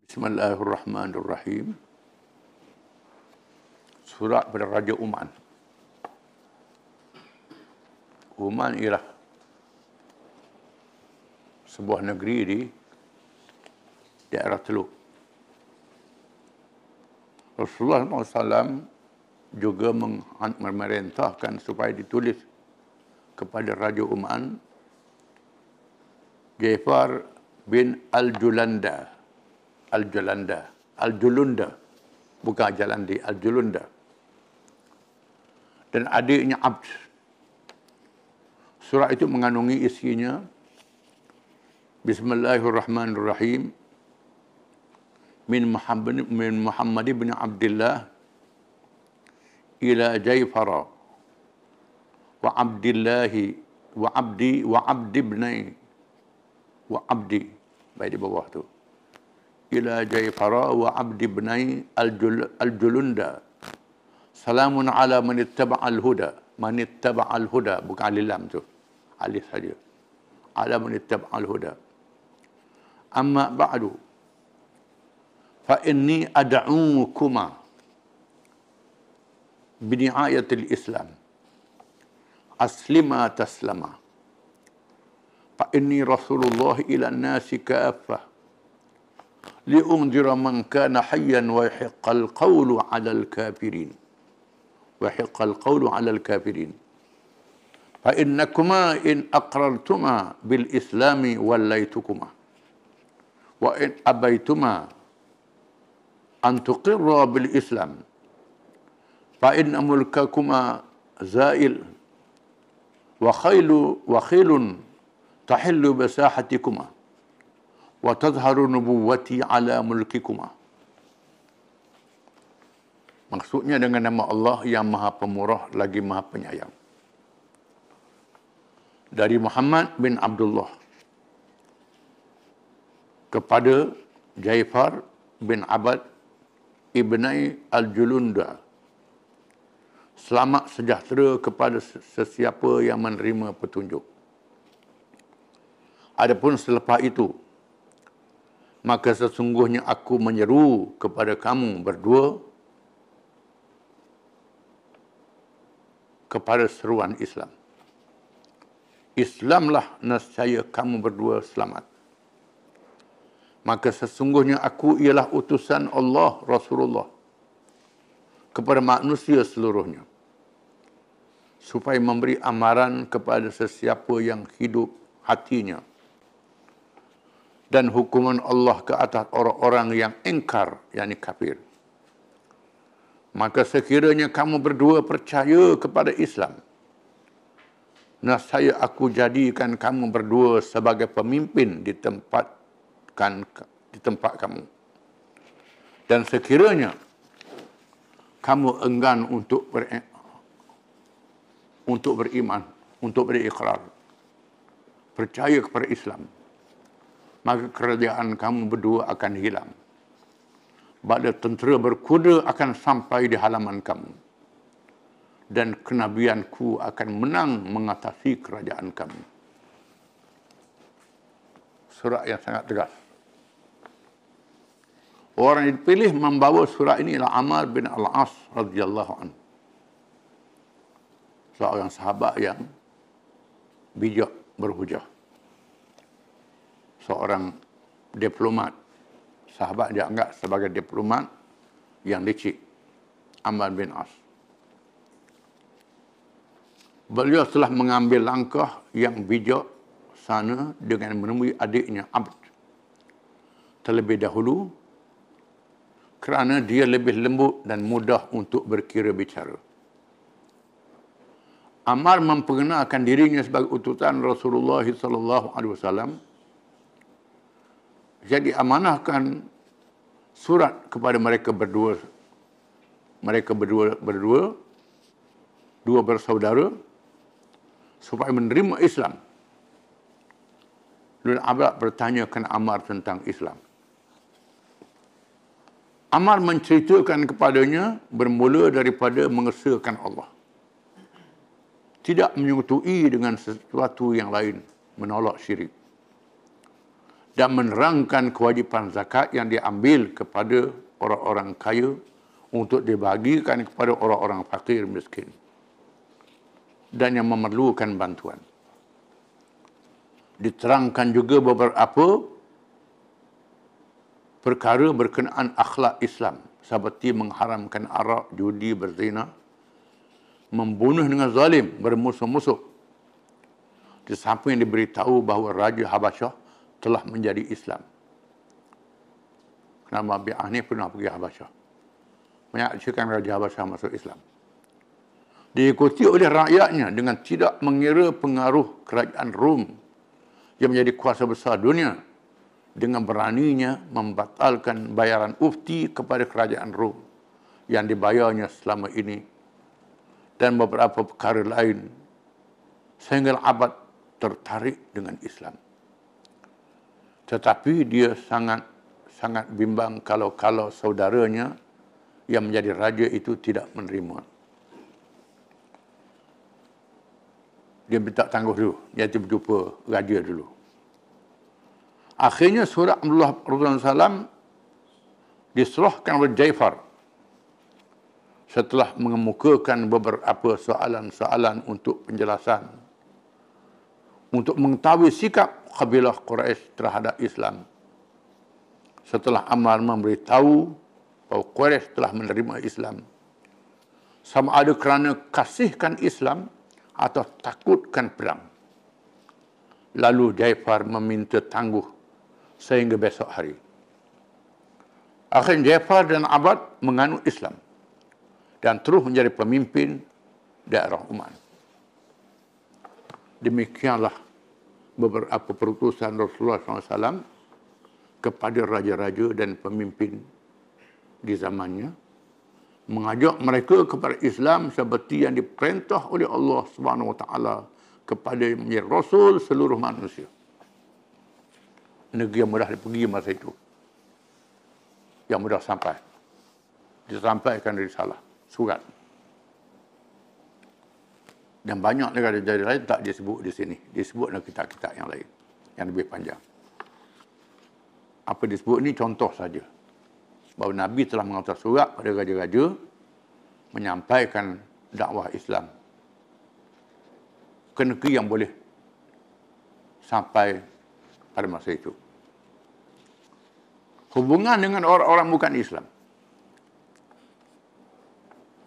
Bismillahirrahmanirrahim. Surat pada Raja Oman. Oman ialah sebuah negeri di daerah Teluk. Rasulullah SAW juga memerintahkan supaya ditulis kepada Raja Oman Jaifar bin Al-Julanda, bukan Jalandi, Al-Julunda. Dan adiknya Abd. Surah itu mengandungi isinya Bismillahirrahmanirrahim min Muhammad bin Abdullah ila Jaifara wa Abdillahi wa Abdi wa Abdi ibnai wa Abdi, baik di bawah tu, ila Jaifara wa Abdi ibnai Al-Julunda, salamun ala man ittaba'al huda, bukan alif lam tu, alif saja, ala man ittaba'al huda. Amma ba'du fa inni ad'ukuma bini'ayatil Islam aslima taslama fa inni Rasulullah ila nasi kafah li'undira man kana hayyan wa yahiqqal qawlu 'alal kafirin fa innakuma in aqrartuma bil islami wallaytukuma wa in abaituma an tuqirra bil islam fa inna mulkakuma zail wa khailun tahillu basahatikuma wa tadhharu nubuwati ala mulkikuma. Maksudnya dengan nama Allah yang Maha Pemurah lagi Maha Penyayang. Dari Muhammad bin Abdullah kepada Jaifar bin Abad ibnai Al-Julunda, selamat sejahtera kepada sesiapa yang menerima petunjuk. Adapun selepas itu, maka sesungguhnya aku menyeru kepada kamu berdua kepada seruan Islam. Islamlah nescaya kamu berdua selamat. Maka sesungguhnya aku ialah utusan Allah Rasulullah kepada manusia seluruhnya, supaya memberi amaran kepada sesiapa yang hidup hatinya, dan hukuman Allah ke atas orang-orang yang ingkar, yakni kafir. Maka sekiranya kamu berdua percaya kepada Islam, nescaya aku jadikan kamu berdua sebagai pemimpin di tempat kamu. Dan sekiranya kamu enggan untuk beriman, untuk berikrar, percaya kepada Islam, maka kerajaan kamu berdua akan hilang. Bala tentera berkuda akan sampai di halaman kamu, dan kenabianku akan menang mengatasi kerajaan kamu. Surah yang sangat tegas. Orang yang dipilih membawa surah ini ialah Ammar bin Al-As radhiyallahu anhu, seorang sahabat yang bijak berhujah, seorang diplomat. Sahabat dianggap sebagai diplomat yang licik, Ammar bin As. Beliau telah mengambil langkah yang bijak sana dengan menemui adiknya Abd terlebih dahulu, kerana dia lebih lembut dan mudah untuk berkira bicara. Ammar memperkenalkan dirinya sebagai utusan Rasulullah SAW. Jadi amanahkan surat kepada mereka berdua. Dua bersaudara, supaya menerima Islam. Lalu Abd bertanyakan Ammar tentang Islam. Ammar menceritakan kepadanya bermula daripada mengesahkan Allah, tidak menyertai dengan sesuatu yang lain, menolak syirik, dan menerangkan kewajipan zakat yang diambil kepada orang-orang kaya untuk dibagikan kepada orang-orang fakir miskin dan yang memerlukan bantuan. Diterangkan juga beberapa perkara berkenaan akhlak Islam seperti mengharamkan arak, judi, berzina, membunuh dengan zalim, bermusuh-musuh. Di samping diberitahu bahawa Raja Habasyah telah menjadi Islam. Kenapa Nabi ni pernah pergi Habasyah? Menyaksikan Raja Habasyah masuk Islam. Diikuti oleh rakyatnya dengan tidak mengira pengaruh kerajaan Rom yang menjadi kuasa besar dunia dengan beraninya membatalkan bayaran ufti kepada kerajaan Rom yang dibayarnya selama ini dan beberapa perkara lain sehingga abad tertarik dengan Islam. Tetapi dia sangat bimbang kalau saudaranya yang menjadi raja itu tidak menerima. Dia minta tangguh dulu. Dia berjumpa raja dulu. Akhirnya surat Abdullah SAW diserahkan oleh Jaifar setelah mengemukakan beberapa soalan-soalan untuk penjelasan untuk mengetahui sikap kabilah Quraisy terhadap Islam. Setelah Ammar memberitahu bahawa Quraisy telah menerima Islam, sama ada kerana kasihkan Islam atau takutkan perang. Lalu Jaifar meminta tangguh sehingga besok hari. Akhirnya Jaifar dan Abad menganut Islam dan terus menjadi pemimpin daerah Oman. Demikianlah beberapa perutusan Rasulullah SAW kepada raja-raja dan pemimpin di zamannya, mengajak mereka kepada Islam seperti yang diperintah oleh Allah Subhanahu Wa Taala kepada menjadi Rasul seluruh manusia. Negeri yang mudah dipergi masa itu, yang mudah sampai, disampaikan risalah, surat. Dan banyak negara-negara lain tak disebut di sini. Disebut dalam kitab-kitab yang lain, yang lebih panjang. Apa disebut ni contoh saja. Bahawa Nabi telah menghantar surat pada raja-raja menyampaikan dakwah Islam ke negeri yang boleh sampai pada masa itu. Hubungan dengan orang-orang bukan Islam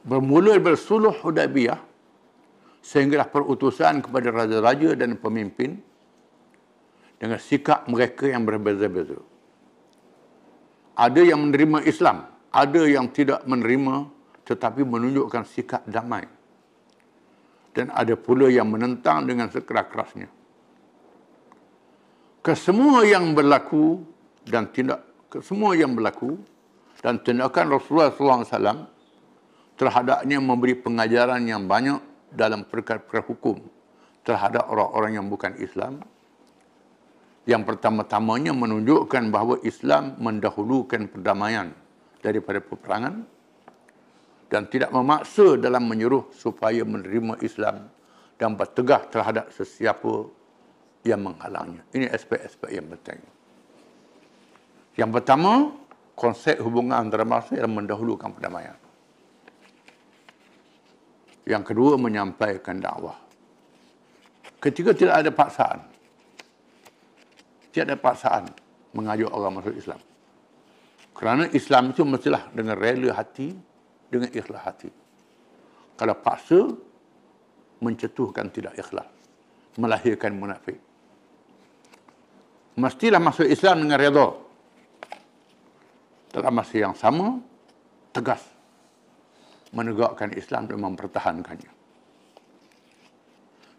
bermula bersuluh Hudaybiyah sehinggalah perutusan kepada raja-raja dan pemimpin dengan sikap mereka yang berbeza-beza. Ada yang menerima Islam, ada yang tidak menerima tetapi menunjukkan sikap damai. Dan ada pula yang menentang dengan sekeras-kerasnya. Kesemua yang berlaku dan tindakan Rasulullah SAW terhadapnya memberi pengajaran yang banyak dalam perkara-perkara hukum terhadap orang-orang yang bukan Islam. Yang pertama-tamanya menunjukkan bahawa Islam mendahulukan perdamaian daripada peperangan dan tidak memaksa dalam menyuruh supaya menerima Islam dan bertegah terhadap sesiapa yang menghalangnya. Ini aspek-aspek yang penting. Yang pertama, konsep hubungan antara bangsa yang mendahulukan perdamaian. Yang kedua, menyampaikan dakwah. Ketiga, tidak ada paksaan. Tidak ada paksaan mengajak orang masuk Islam. Kerana Islam itu mestilah dengan rela hati, dengan ikhlas hati. Kalau paksa, mencetuhkan tidak ikhlas, melahirkan munafik. Mestilah masuk Islam dengan redha. Dalam masa yang sama, tegas menegakkan Islam dan mempertahankannya.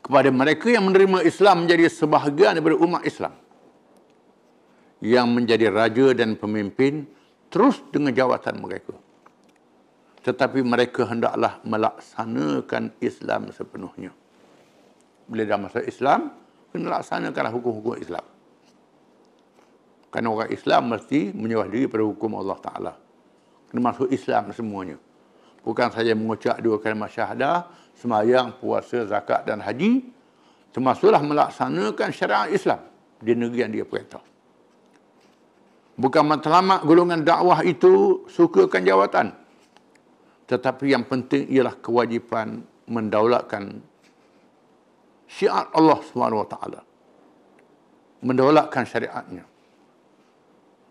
Kepada mereka yang menerima Islam menjadi sebahagian daripada umat Islam, yang menjadi raja dan pemimpin terus dengan jawatan mereka. Tetapi mereka hendaklah melaksanakan Islam sepenuhnya. Bila dah masuk Islam, kena laksanakanlah hukum-hukum Islam. Kerana orang Islam mesti menyerah diri pada hukum Allah Ta'ala. Kena masuk Islam semuanya. Bukan saja mengucap 2 kalimat syahadah, sembahyang, puasa, zakat dan haji, termasuklah melaksanakan syariat Islam di negeri yang dia perintah. Bukan matlamat golongan dakwah itu sukakan jawatan. Tetapi yang penting ialah kewajipan mendaulatkan syiar Allah SWT. Mendaulatkan syariatnya.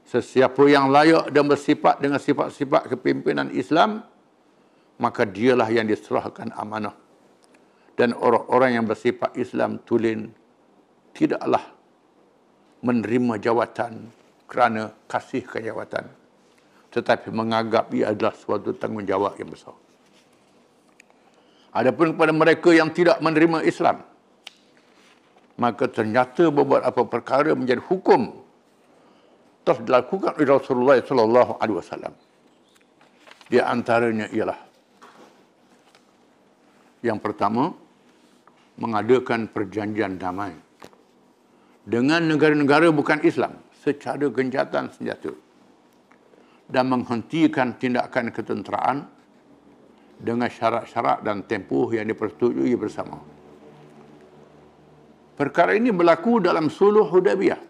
Sesiapa yang layak dan bersifat dengan sifat-sifat kepimpinan Islam, maka dialah yang diserahkan amanah. Dan orang-orang yang bersifat Islam tulen tidaklah menerima jawatan kerana kasih kejawatan, tetapi menganggap ia adalah suatu tanggungjawab yang besar. Adapun kepada mereka yang tidak menerima Islam, maka ternyata beberapa perkara menjadi hukum telah dilakukan oleh Rasulullah SAW. Di antaranya ialah yang pertama, mengadakan perjanjian damai dengan negara-negara bukan Islam secara gencatan senjata dan menghentikan tindakan ketenteraan dengan syarat-syarat dan tempoh yang dipersetujui bersama. Perkara ini berlaku dalam Suluh Hudaybiyah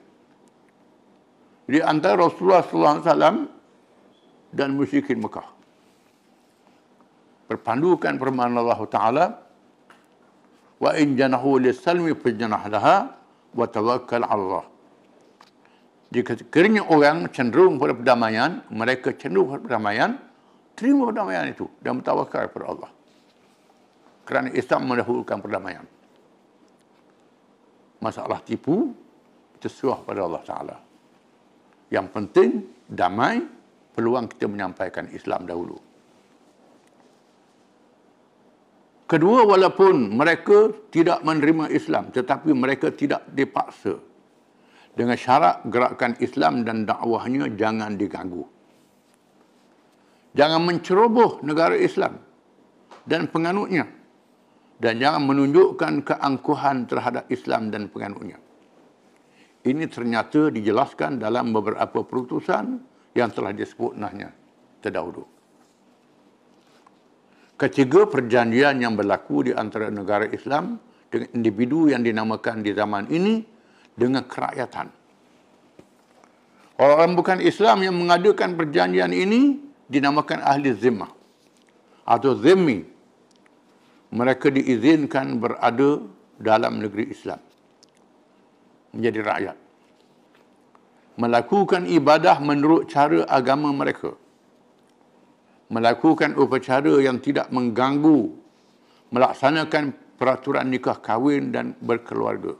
di antara Rasulullah SAW dan musyrikin Mekah. Berpandukan firman Allah Ta'ala, wa in janahu lis-salmi fajnah laha wa tawakkal 'ala Allah. Jika sekiranya orang cenderung pada perdamaian, mereka cenderung pada perdamaian, terima perdamaian itu dan bertawakal kepada Allah. Kerana Islam mendahulukan perdamaian. Masalah tipu, itu serah pada Allah Ta'ala. Yang penting, damai, peluang kita menyampaikan Islam dahulu. Kedua, walaupun mereka tidak menerima Islam, tetapi mereka tidak dipaksa. Dengan syarat gerakan Islam dan dakwahnya jangan diganggu. Jangan menceroboh negara Islam dan penganutnya. Dan jangan menunjukkan keangkuhan terhadap Islam dan penganutnya. Ini ternyata dijelaskan dalam beberapa perutusan yang telah disebut nahnya terdahulu. Ketiga, perjanjian yang berlaku di antara negara Islam dengan individu yang dinamakan di zaman ini dengan kerakyatan. Orang bukan Islam yang mengadakan perjanjian ini dinamakan ahli zimmah atau zimmi. Mereka diizinkan berada dalam negeri Islam, menjadi rakyat, melakukan ibadah menurut cara agama mereka, melakukan upacara yang tidak mengganggu, melaksanakan peraturan nikah kahwin dan berkeluarga,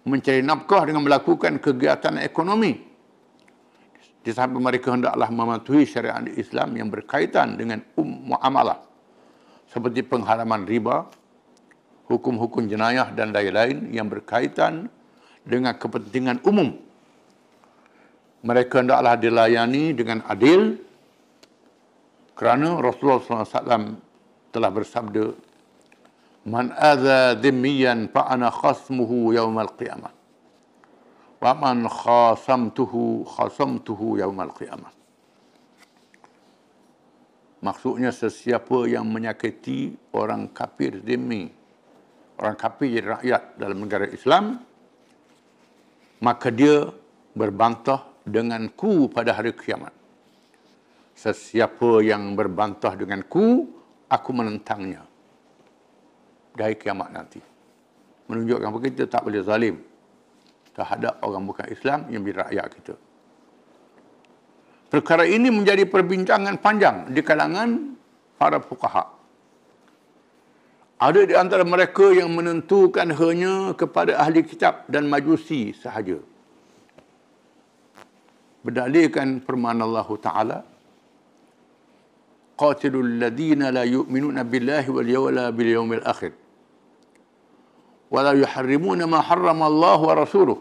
mencari nafkah dengan melakukan kegiatan ekonomi. Di samping mereka hendaklah mematuhi syariat Islam yang berkaitan dengan muamalah, seperti pengharaman riba, hukum-hukum jenayah dan lain-lain yang berkaitan dengan kepentingan umum. Mereka hendaklah dilayani dengan adil, kerana Rasulullah SAW telah bersabda, man adha dhimmiyan fa'ana khasmuhu yawmal qiyamah. Wa man khasamtuhu yawmal qiyamah. Maksudnya sesiapa yang menyakiti orang kafir zimmi, orang kafir jadi rakyat dalam negara Islam, maka dia berbantah denganku pada hari kiamat. Sesiapa yang berbantah denganku, aku menentangnya dari kiamat nanti. Menunjukkan bahawa kita tak boleh zalim terhadap orang bukan Islam yang menjadi rakyat kita. Perkara ini menjadi perbincangan panjang di kalangan para fuqaha. Ada di antara mereka yang menentukan hanya kepada ahli kitab dan majusi sahaja. Berdalilkan firman Allah Ta'ala, qatilul ladina la yu'minuna billahi wal yawmil akhir. ولا يحرمون ما حرم الله ورسوله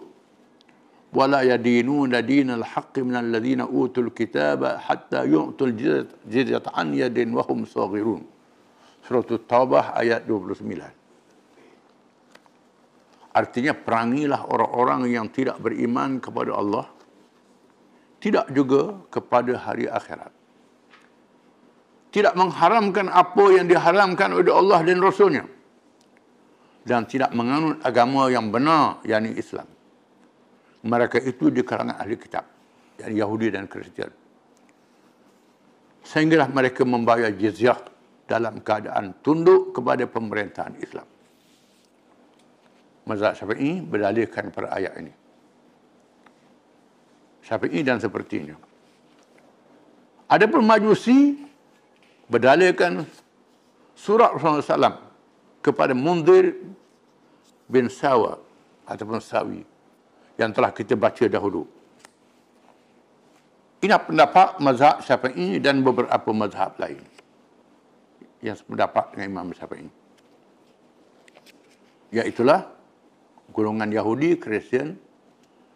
ولا يدينون دين الحق من الذين أوتوا الكتاب حتى يعطوا الجزية عن يد وهم صاغرون. Surah Taubah ayat 29. Artinya perangilah orang-orang yang tidak beriman kepada Allah, tidak juga kepada hari akhirat. Tidak mengharamkan apa yang diharamkan oleh Allah dan Rasulnya, dan tidak menganut agama yang benar, yakni Islam. Mereka itu di kalangan ahli kitab. yang Yahudi dan Kristian. Sehinggalah mereka membayar jizyah dalam keadaan tunduk kepada pemerintahan Islam. Mazhab Syafi'i berdalilkan pada ayat ini. Syafi'i dan sepertinya. Adapun Majusi berdalilkan surat Rasulullah SAW kepada Munzir bin Sawa ataupun Sawi yang telah kita baca dahulu. Ini pendapat mazhab Syafi'i dan beberapa mazhab lain yang sependapat dengan Imam Syafi'i. Iaitulah golongan Yahudi, Kristian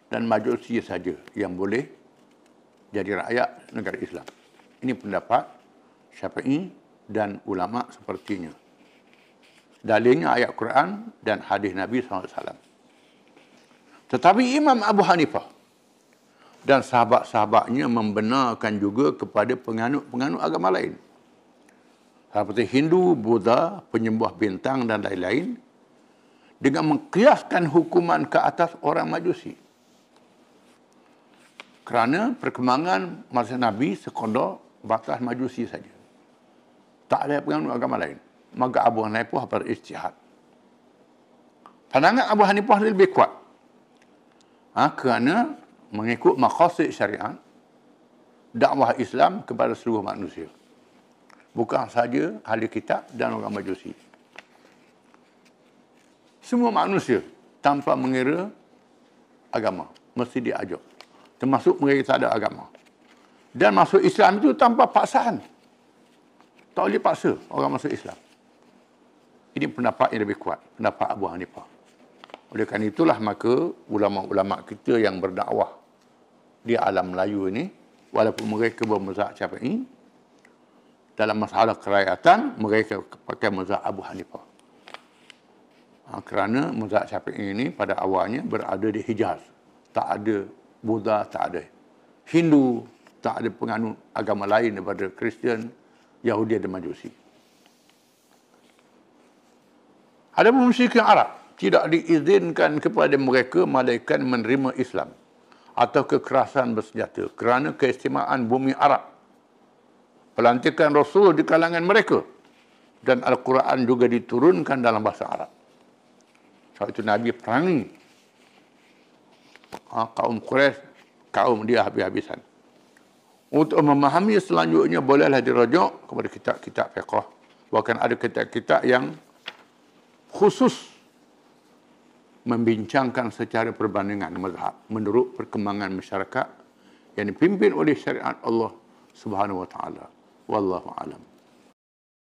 dan Majusi saja yang boleh jadi rakyat negara Islam. Ini pendapat Syafi'i dan ulama sepertinya. Dalilnya ayat Quran dan hadis Nabi SAW. Tetapi Imam Abu Hanifah dan sahabat-sahabatnya membenarkan juga kepada penganut-penganut agama lain, seperti Hindu, Buddha, penyembah bintang dan lain-lain, dengan mengkiaskan hukuman ke atas orang Majusi. Kerana perkembangan masa Nabi sekadar batas Majusi saja. Tak ada penganut agama lain. Maka Abu Hanifah berijtihad. Pandangan Abu Hanifah lebih kuat. Kerana mengikut maqasid syariat, dakwah Islam kepada seluruh manusia. Bukan saja ahli kitab dan orang Majusi. Semua manusia tanpa mengira agama mesti diajak. Termasuk mereka tak ada agama. Dan masuk Islam itu tanpa paksaan. Tak boleh paksa orang masuk Islam. Ini pendapat yang lebih kuat, pendapat Abu Hanifah. Oleh kerana itulah maka ulama-ulama kita yang berdakwah di alam Melayu ini, walaupun mereka bermazhab Syafi'i, dalam masalah kerakyatan mereka pakai mazhab Abu Hanifah. Kerana mazhab Syafi'i ini pada awalnya berada di Hijaz. Tak ada Buddha, tak ada Hindu, tak ada penganut agama lain daripada Kristian, Yahudi dan Majusi. Ada musyrikin Arab, tidak diizinkan kepada mereka malaikat menerima Islam atau kekerasan bersenjata kerana keistimewaan bumi Arab, pelantikan Rasul di kalangan mereka, dan Al-Quran juga diturunkan dalam bahasa Arab. Sebab itu Nabi perangi kaum Quraisy, kaum dia habis-habisan. Untuk memahami selanjutnya bolehlah dirujuk kepada kitab-kitab fiqh. Bahkan ada kitab-kitab yang khusus membincangkan secara perbandingan mazhab menurut perkembangan masyarakat yang dipimpin oleh syariat Allah Subhanahu wa taala. Wallahu a'lam.